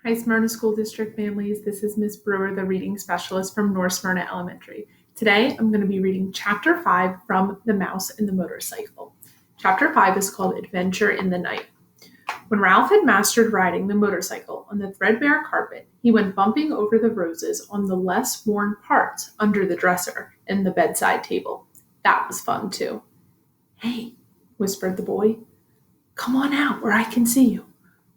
Hi, Smyrna School District families. This is Miss Brewer, the reading specialist from North Smyrna Elementary. Today, I'm going to be reading Chapter 5 from The Mouse and the Motorcycle. Chapter 5 is called Adventure in the Night. When Ralph had mastered riding the motorcycle on the threadbare carpet, he went bumping over the roses on the less worn parts under the dresser and the bedside table. That was fun, too. "Hey," whispered the boy. "Come on out where I can see you."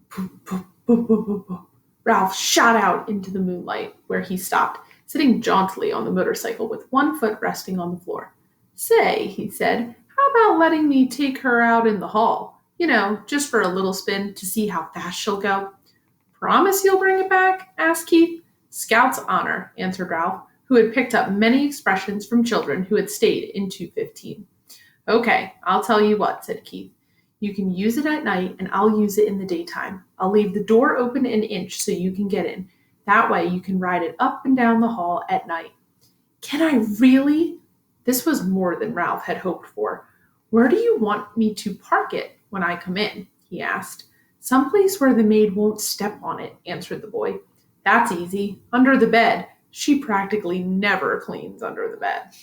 Boop, boop, boop, boop, boop, boop. Ralph shot out into the moonlight, where he stopped, sitting jauntily on the motorcycle with one foot resting on the floor. "Say," he said, "how about letting me take her out in the hall? Just for a little spin to see how fast she'll go." "Promise you'll bring it back?" asked Keith. "Scout's honor," answered Ralph, who had picked up many expressions from children who had stayed in 215. "Okay, I'll tell you what," said Keith. "You can use it at night, and I'll use it in the daytime. I'll leave the door open an inch so you can get in. That way you can ride it up and down the hall at night." "Can I really?" This was more than Ralph had hoped for. "Where do you want me to park it when I come in?" he asked. "Someplace where the maid won't step on it," answered the boy. "That's easy. Under the bed. She practically never cleans under the bed."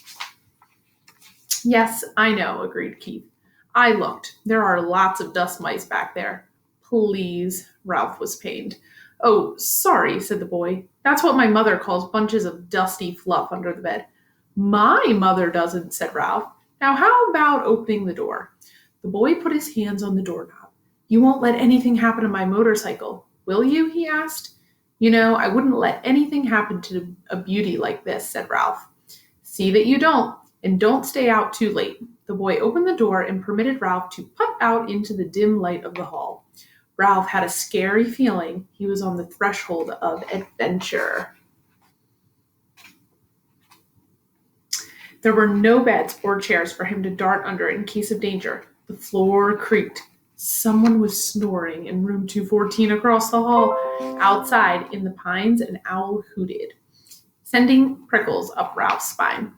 "Yes, I know," agreed Keith. "I looked. There are lots of dust mice back there." "Please," Ralph was pained. "Oh, sorry," said the boy. "That's what my mother calls bunches of dusty fluff under the bed." "My mother doesn't," said Ralph. "Now how about opening the door?" The boy put his hands on the doorknob. "You won't let anything happen to my motorcycle, will you?" he asked. I wouldn't let anything happen to a beauty like this," said Ralph. "See that you don't. And don't stay out too late." The boy opened the door and permitted Ralph to put out into the dim light of the hall. Ralph had a scary feeling he was on the threshold of adventure. There were no beds or chairs for him to dart under in case of danger. The floor creaked. Someone was snoring in room 214 across the hall. Outside, in the pines, an owl hooted, sending prickles up Ralph's spine.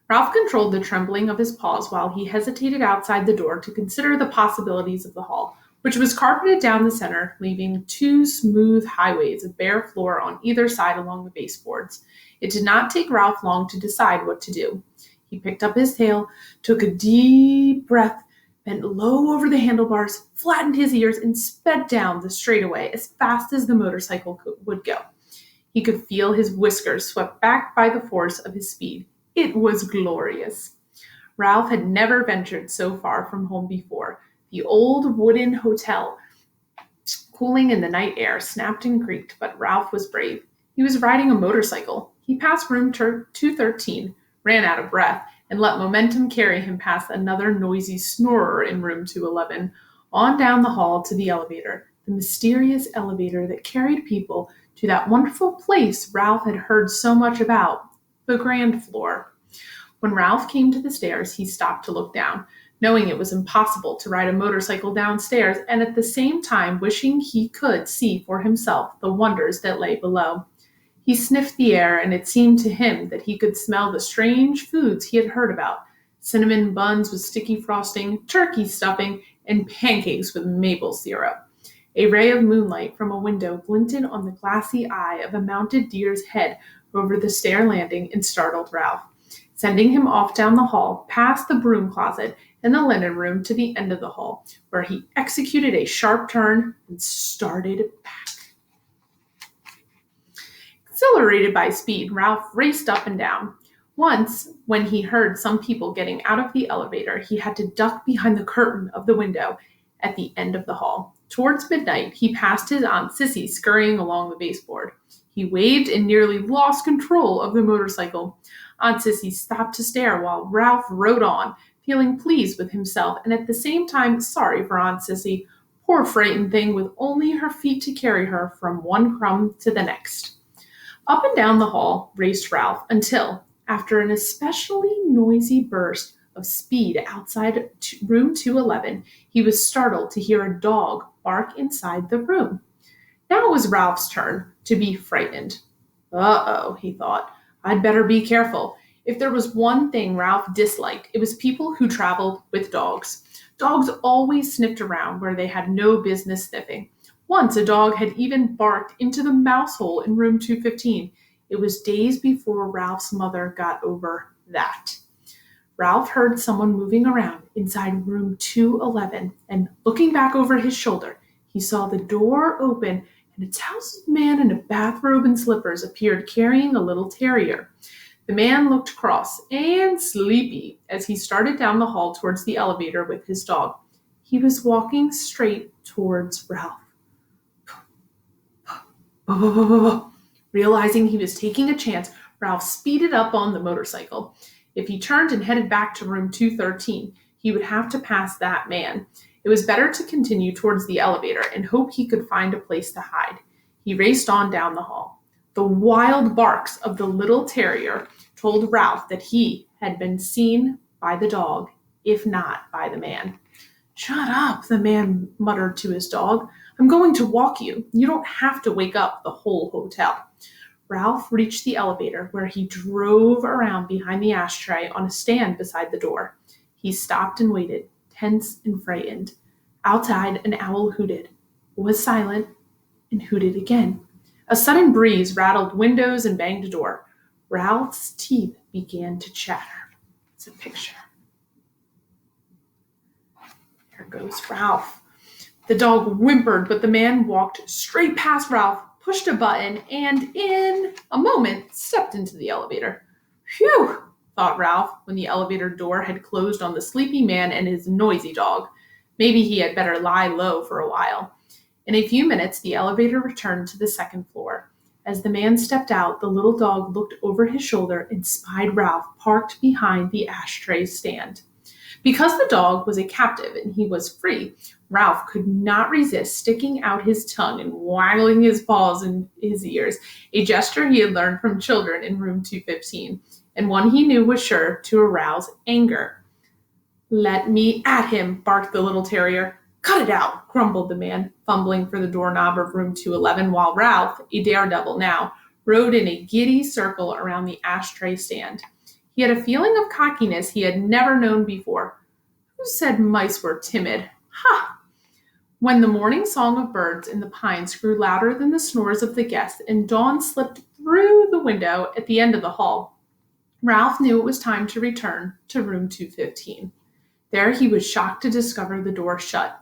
Ralph controlled the trembling of his paws while he hesitated outside the door to consider the possibilities of the hall, which was carpeted down the center, leaving two smooth highways of bare floor on either side along the baseboards. It did not take Ralph long to decide what to do. He picked up his tail, took a deep breath, bent low over the handlebars, flattened his ears, and sped down the straightaway as fast as the motorcycle would go. He could feel his whiskers swept back by the force of his speed. It was glorious. Ralph had never ventured so far from home before. The old wooden hotel, cooling in the night air, snapped and creaked, but Ralph was brave. He was riding a motorcycle. He passed room 213, ran out of breath, and let momentum carry him past another noisy snorer in room 211, on down the hall to the elevator, the mysterious elevator that carried people to that wonderful place Ralph had heard so much about, the grand floor. When Ralph came to the stairs, he stopped to look down, knowing it was impossible to ride a motorcycle downstairs, and at the same time wishing he could see for himself the wonders that lay below. He sniffed the air, and it seemed to him that he could smell the strange foods he had heard about: cinnamon buns with sticky frosting, turkey stuffing, and pancakes with maple syrup. A ray of moonlight from a window glinted on the glassy eye of a mounted deer's head over the stair landing and startled Ralph, sending him off down the hall, past the broom closet and the linen room to the end of the hall, where he executed a sharp turn and started back. Exhilarated by speed, Ralph raced up and down. Once, when he heard some people getting out of the elevator, he had to duck behind the curtain of the window at the end of the hall. Towards midnight, he passed his Aunt Sissy scurrying along the baseboard. He waved and nearly lost control of the motorcycle. Aunt Sissy stopped to stare while Ralph rode on, feeling pleased with himself and at the same time sorry for Aunt Sissy, poor frightened thing with only her feet to carry her from one crumb to the next. Up and down the hall raced Ralph until, after an especially noisy burst of speed outside room 211, he was startled to hear a dog bark inside the room. Now it was Ralph's turn to be frightened. "Uh-oh," he thought. "I'd better be careful." If there was one thing Ralph disliked, it was people who traveled with dogs. Dogs always sniffed around where they had no business sniffing. Once a dog had even barked into the mouse hole in room 215. It was days before Ralph's mother got over that. Ralph heard someone moving around inside room 211, and looking back over his shoulder, he saw the door open and a tousled man in a bathrobe and slippers appeared carrying a little terrier. The man looked cross and sleepy as he started down the hall towards the elevator with his dog. He was walking straight towards Ralph. Realizing he was taking a chance, Ralph speeded up on the motorcycle. If he turned and headed back to room 213, he would have to pass that man. It was better to continue towards the elevator and hope he could find a place to hide. He raced on down the hall. The wild barks of the little terrier told Ralph that he had been seen by the dog, if not by the man. "Shut up," the man muttered to his dog. "I'm going to walk you. You don't have to wake up the whole hotel." Ralph reached the elevator, where he drove around behind the ashtray on a stand beside the door. He stopped and waited, tense and frightened. Outside, an owl hooted, was silent, and hooted again. A sudden breeze rattled windows and banged a door. Ralph's teeth began to chatter. It's a picture. There goes Ralph. The dog whimpered, but the man walked straight past Ralph, pushed a button, and in a moment stepped into the elevator. "Phew," thought Ralph when the elevator door had closed on the sleepy man and his noisy dog. Maybe he had better lie low for a while. In a few minutes, the elevator returned to the second floor. As the man stepped out, the little dog looked over his shoulder and spied Ralph parked behind the ashtray stand. Because the dog was a captive and he was free, Ralph could not resist sticking out his tongue and waggling his paws in his ears, a gesture he had learned from children in room 215, and one he knew was sure to arouse anger. "Let me at him," barked the little terrier. "Cut it out," grumbled the man, fumbling for the doorknob of room 211, while Ralph, a daredevil now, rode in a giddy circle around the ashtray stand. He had a feeling of cockiness he had never known before. Who said mice were timid? Ha! When the morning song of birds in the pines grew louder than the snores of the guests and dawn slipped through the window at the end of the hall, Ralph knew it was time to return to room 215. There he was shocked to discover the door shut.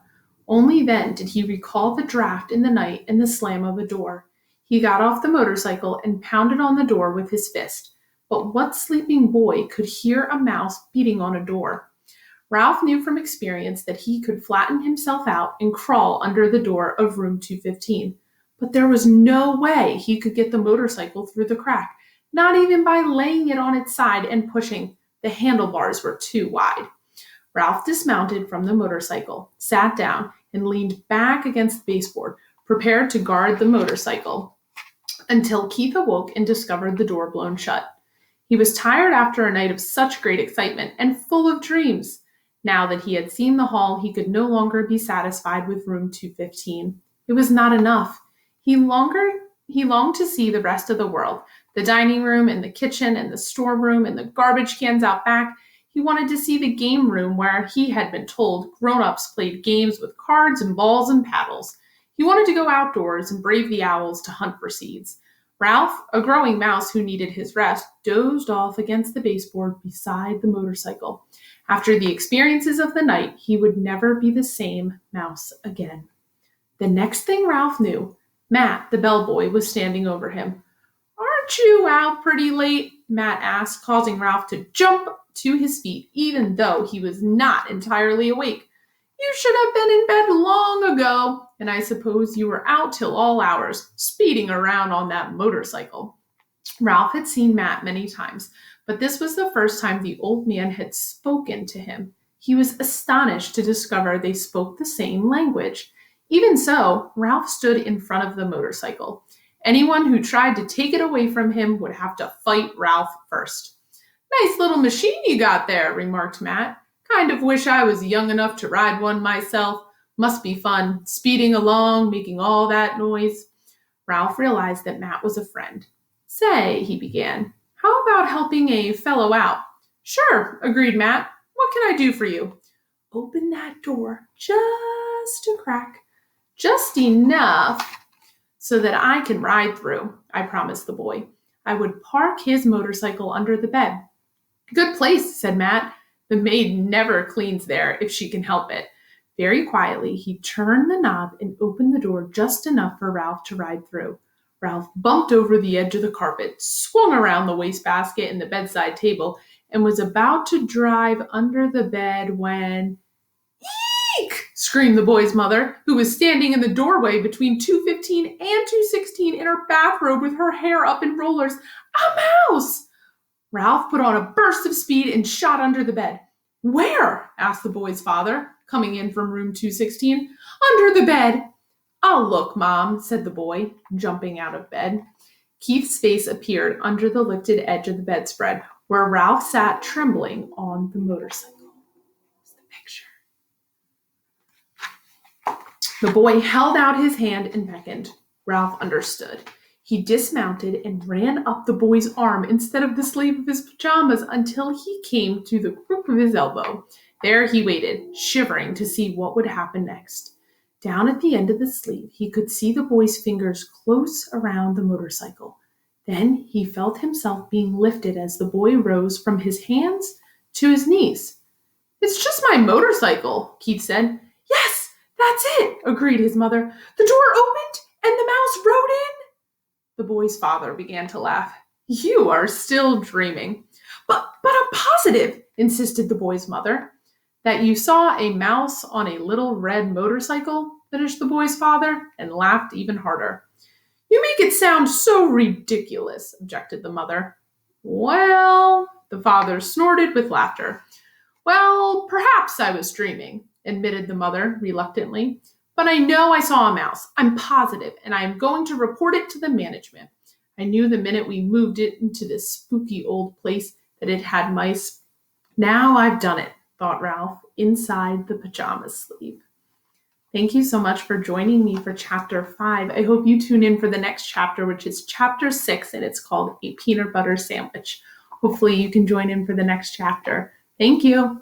Only then did he recall the draft in the night and the slam of a door. He got off the motorcycle and pounded on the door with his fist. But what sleeping boy could hear a mouse beating on a door? Ralph knew from experience that he could flatten himself out and crawl under the door of room 215. But there was no way he could get the motorcycle through the crack, not even by laying it on its side and pushing. The handlebars were too wide. Ralph dismounted from the motorcycle, sat down, and leaned back against the baseboard, prepared to guard the motorcycle until Keith awoke and discovered the door blown shut. He was tired after a night of such great excitement and full of dreams. Now that he had seen the hall, he could no longer be satisfied with room 215. It was not enough. He longed to see the rest of the world, the dining room and the kitchen and the storeroom and the garbage cans out back. He wanted to see the game room where he had been told grown-ups played games with cards and balls and paddles. He wanted to go outdoors and brave the owls to hunt for seeds. Ralph, a growing mouse who needed his rest, dozed off against the baseboard beside the motorcycle. After the experiences of the night, he would never be the same mouse again. The next thing Ralph knew, Matt, the bellboy, was standing over him. "Aren't you out pretty late?" Matt asked, causing Ralph to jump to his feet, even though he was not entirely awake. "You should have been in bed long ago, and I suppose you were out till all hours, speeding around on that motorcycle." Ralph had seen Matt many times, but this was the first time the old man had spoken to him. He was astonished to discover they spoke the same language. Even so, Ralph stood in front of the motorcycle. Anyone who tried to take it away from him would have to fight Ralph first. "Nice little machine you got there," remarked Matt. "Kind of wish I was young enough to ride one myself. Must be fun, speeding along, making all that noise." Ralph realized that Matt was a friend. "Say," he began, "how about helping a fellow out?" "Sure," agreed Matt. "What can I do for you?" "Open that door just a crack. Just enough so that I can ride through, I promised the boy. I would park his motorcycle under the bed. Good place, said Matt. The maid never cleans there if she can help it. Very quietly, he turned the knob and opened the door just enough for Ralph to ride through. Ralph bumped over the edge of the carpet, swung around the wastebasket and the bedside table, and was about to drive under the bed when... Eek! Screamed the boy's mother, who was standing in the doorway between 2:15 and 2:16 in her bathrobe with her hair up in rollers. A mouse! Ralph put on a burst of speed and shot under the bed. Where? Asked the boy's father, coming in from room 216. Under the bed. I'll look, Mom, said the boy, jumping out of bed. Keith's face appeared under the lifted edge of the bedspread, where Ralph sat trembling on the motorcycle. Here's the picture. The boy held out his hand and beckoned. Ralph understood. He dismounted and ran up the boy's arm instead of the sleeve of his pajamas until he came to the crook of his elbow. There he waited, shivering to see what would happen next. Down at the end of the sleeve, he could see the boy's fingers close around the motorcycle. Then he felt himself being lifted as the boy rose from his hands to his knees. It's just my motorcycle, Keith said. Yes, that's it, agreed his mother. The door opened and the mouse rode in. The boy's father began to laugh. You are still dreaming. But I'm positive, insisted the boy's mother. That you saw a mouse on a little red motorcycle, finished the boy's father, and laughed even harder. You make it sound so ridiculous, objected the mother. Well, the father snorted with laughter. Well, perhaps I was dreaming, admitted the mother reluctantly. But I know I saw a mouse. I'm positive, and I am going to report it to the management. I knew the minute we moved it into this spooky old place that it had mice. Now I've done it, thought Ralph, inside the pajama sleeve. Thank you so much for joining me for Chapter 5. I hope you tune in for the next chapter, which is Chapter 6, and it's called A Peanut Butter Sandwich. Hopefully you can join in for the next chapter. Thank you.